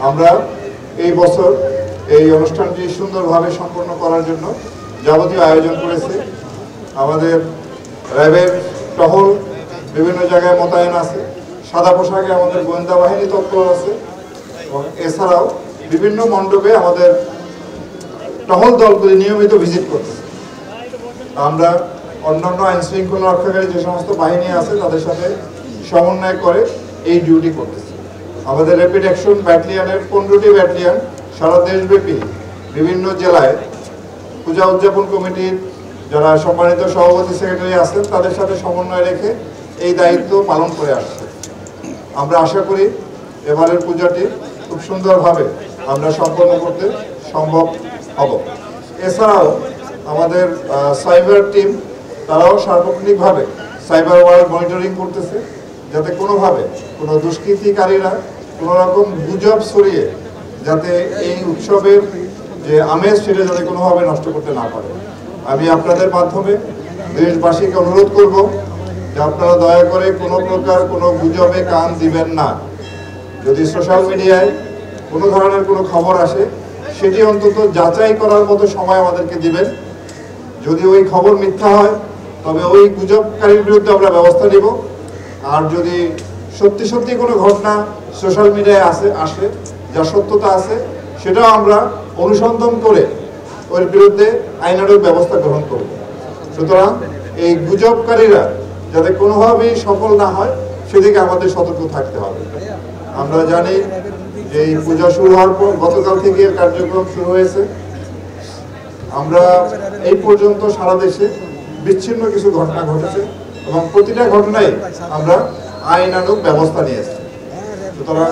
আমরা এই বছর এই অনুষ্ঠানটি সুন্দরভাবে সম্পন্ন করার জন্য যাবতীয় আয়োজন করেছি। আমাদের র্যাবের টহল বিভিন্ন জায়গায় মোতায়েন আছে, সাদা পোশাকে আমাদের গোয়েন্দা বাহিনী তৎপর আছে এবং এছাড়াও বিভিন্ন মণ্ডপে আমাদের টহল দলগুলি নিয়মিত ভিজিট করছে। আমরা অন্যান্য আইন শৃঙ্খলা রক্ষাকারী যে সমস্ত বাহিনী আছে তাদের সাথে সমন্বয় করে এই ডিউটি করতেছে। আমাদের র্যাপিড অ্যাকশন ব্যাটালিয়নের 15টি ব্যাটালিয়ন সারা দেশব্যাপী বিভিন্ন জেলায় পূজা উদযাপন কমিটির যারা সম্মানিত সভাপতি সেক্রেটারি আছেন তাদের সাথে সমন্বয় রেখে এই দায়িত্ব পালন করে আসছে। আমরা আশা করি এবারের পূজাটি খুব সুন্দরভাবে আমরা সম্পন্ন করতে সম্ভব হব। এছাড়াও আমাদের সাইবার টিম তারাও সার্বক্ষণিকভাবে সাইবার ওয়ার্ল্ড মনিটরিং করতেছে, যাতে কোনোভাবে কোনো দুষ্কৃতিকারীরা কোনো রকম গুজব ছড়িয়ে যাতে এই উৎসবের যে আমেজ সেটা যাতে কোনোভাবে নষ্ট করতে না পারে। আমি আপনাদের মাধ্যমে দেশবাসীকে অনুরোধ করব যে আপনারা দয়া করে কোনো প্রকার কোনো গুজবে কান দিবেন না। যদি সোশ্যাল মিডিয়ায় কোনো ধরনের কোনো খবর আসে সেটি অন্তত যাচাই করার মতো সময় আমাদেরকে দিবেন। যদি ওই খবর মিথ্যা হয় তবে ওই গুজবকারীর বিরুদ্ধে আমরা ব্যবস্থা নিব। আর যদি সত্যি সত্যি কোনো ঘটনা সোশ্যাল মিডিয়ায় আসে যা সত্যতা আছে সেটাও আমরা অনুসন্ধান করে ওর বিরুদ্ধে আইনানুগ ব্যবস্থা গ্রহণ করব। সুতরাং এই গুজবকারীরা যাতে কোনোভাবেই সফল না হয় সেদিকে আমাদের সতর্ক থাকতে হবে। আমরা জানি যে এই পূজা শুরু হওয়ার পর গতকাল থেকে কার্যক্রম শুরু হয়েছে। আমরা এই পর্যন্ত সারা দেশে বিচ্ছিন্ন কিছু ঘটনা ঘটেছে এবং প্রতিটা ঘটনায় আমরা আইনানুগ ব্যবস্থা নিয়েছি। সুতরাং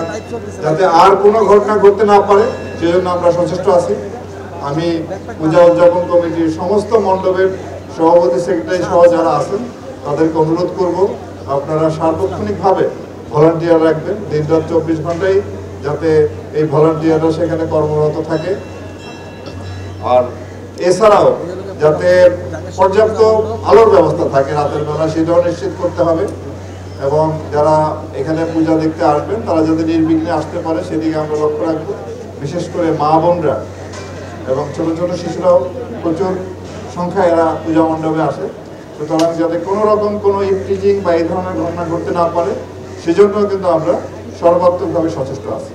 যাতে আর কোনো ঘটনা ঘটতে না পারে সেজন্য আমরা সচেষ্ট আছি। আমি পূজা উদযাপন কমিটির সমস্ত মণ্ডপের সভাপতি সেক্রেটারি সহ যারা আছেন তাদেরকে অনুরোধ করব আপনারা সার্বক্ষণিকভাবে ভলান্টিয়ার রাখবেন। দিনরাত 24 ঘন্টায় যাতে এই ভলান্টিয়াররা সেখানে কর্মরত থাকে। আর এছাড়াও যাতে পর্যাপ্ত আলোর ব্যবস্থা থাকে রাতের বেলা সেটাও নিশ্চিত করতে হবে এবং যারা এখানে পূজা দেখতে আসবেন তারা যাতে নির্বিঘ্নে আসতে পারে সেদিকে আমরা লক্ষ্য রাখবো। বিশেষ করে মা বোনরা এবং ছোট ছোট শিশুরাও প্রচুর সংখ্যায় এরা পূজা মণ্ডপে আসে। সুতরাং যাতে কোনো রকম কোনো ইফটিজিং বা এই ধরনের ঘটনা ঘটতে না পারে সেজন্য কিন্তু আমরা সর্বাত্মকভাবে সচেষ্ট আছি।